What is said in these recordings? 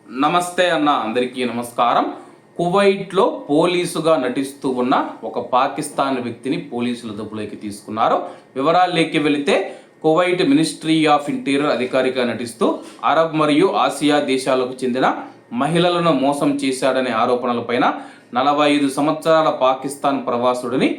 నమస్తే అన్న, అందరికీ నమస్కారం. కువైట్లో పోలీసుగా నటిస్తూ ఉన్న ఒక పాకిస్తాన్ వ్యక్తిని పోలీసులు అదుపులోకి తీసుకున్నారు. వివరాల్లోకి వెళితే కువైట్ మినిస్ట్రీ ఆఫ్ ఇంటీరియర్ అధికారిగా నటిస్తూ అరబ్ మరియు ఆసియా దేశాలకు చెందిన మహిళలను మోసం చేశాడనే ఆరోపణలపైన 45 సంవత్సరాల పాకిస్తాన్ ప్రవాసుడిని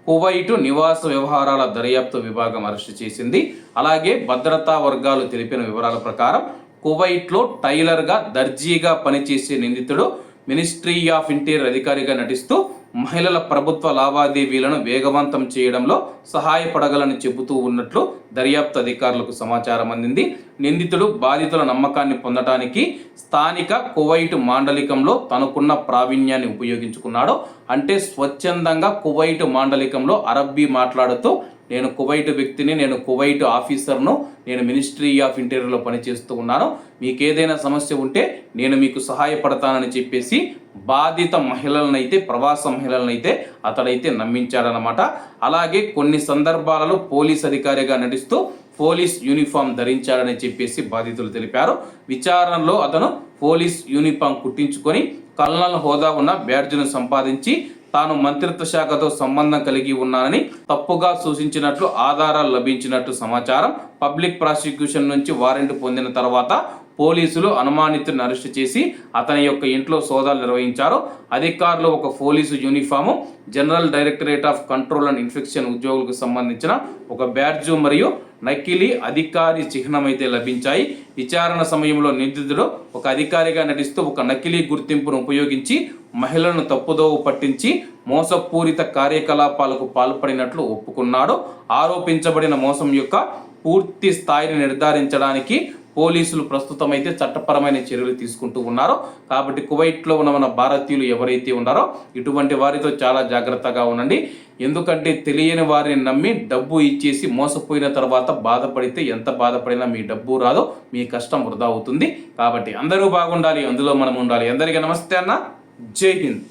కువైటు నివాస వ్యవహారాల దర్యాప్తు విభాగం అరెస్టు చేసింది. అలాగే భద్రతా వర్గాలు తెలిపిన వివరాల ప్రకారం కువైట్లో టైలర్గా దర్జీగా పనిచేసే నిందితుడు మినిస్ట్రీ ఆఫ్ ఇంటీరియర్ అధికారిగా నటిస్తూ మహిళల ప్రభుత్వ లావాదేవీలను వేగవంతం చేయడంలో సహాయపడగలని చెబుతూ ఉన్నట్లు దర్యాప్తు అధికారులకు సమాచారం అందింది. నిందితుడు బాధితుల నమ్మకాన్ని పొందడానికి స్థానిక కువైట్ మాండలికంలో తనకున్న ప్రావీణ్యాన్ని ఉపయోగించుకున్నాడు. అంటే స్వచ్ఛందంగా కువైట్ మాండలికంలో అరబ్బీ మాట్లాడుతూ నేను కువైట్ వ్యక్తిని, నేను కువైట్ ఆఫీసర్ను, నేను మినిస్ట్రీ ఆఫ్ ఇంటీరియర్లో పనిచేస్తూ ఉన్నాను, మీకు ఏదైనా సమస్య ఉంటే నేను మీకు సహాయపడతానని చెప్పేసి బాధిత మహిళలనైతే, ప్రవాస మహిళలనైతే అతడైతే నమ్మించాడనమాట. అలాగే కొన్ని సందర్భాలలో పోలీస్ అధికారిగా నటిస్తూ పోలీస్ యూనిఫామ్ ధరించాడని చెప్పేసి బాధితులు తెలిపారు. విచారణలో అతను పోలీస్ యూనిఫామ్ కుట్టించుకొని కల్నల్ హోదా ఉన్న బ్యాడ్జ్ను సంపాదించి తాను మంత్రిత్వ శాఖతో సంబంధం కలిగి ఉన్నానని తప్పుగా సూచించినట్లు ఆధారాలు లభించినట్టు సమాచారం. పబ్లిక్ ప్రాసిక్యూషన్ నుంచి వారెంట్ పొందిన తర్వాత పోలీసులు అనుమానితుడిని అరెస్టు చేసి అతని యొక్క ఇంట్లో సోదాలు నిర్వహించారు. అధికారులు ఒక police uniform, general directorate of control and infection ఉద్యోగులకు సంబంధించిన ఒక బ్యాడ్జు మరియు నకిలీ అధికారి చిహ్నం అయితే లభించాయి. విచారణ సమయంలో నిందితుడు ఒక అధికారిగా నటిస్తూ ఒక నకిలీ గుర్తింపును ఉపయోగించి మహిళలను తప్పుదోవ పట్టించి మోసపూరిత కార్యకలాపాలకు పాల్పడినట్లు ఒప్పుకున్నాడు. ఆరోపించబడిన మోసం యొక్క పూర్తి స్థాయిని నిర్ధారించడానికి పోలీసులు ప్రస్తుతం అయితే చట్టపరమైన చర్యలు తీసుకుంటూ ఉన్నారు. కాబట్టి కువైట్లో ఉన్న మన భారతీయులు ఎవరైతే ఉన్నారో ఇటువంటి వారితో చాలా జాగ్రత్తగా ఉండండి. ఎందుకంటే తెలియని వారిని నమ్మి డబ్బు ఇచ్చేసి మోసపోయిన తర్వాత బాధపడితే ఎంత బాధపడినా మీ డబ్బు రాదు, మీ కష్టం వృధా అవుతుంది. కాబట్టి అందరూ బాగుండాలి, అందులో మనం ఉండాలి. అందరికీ నమస్తే అన్న, జై హింద్.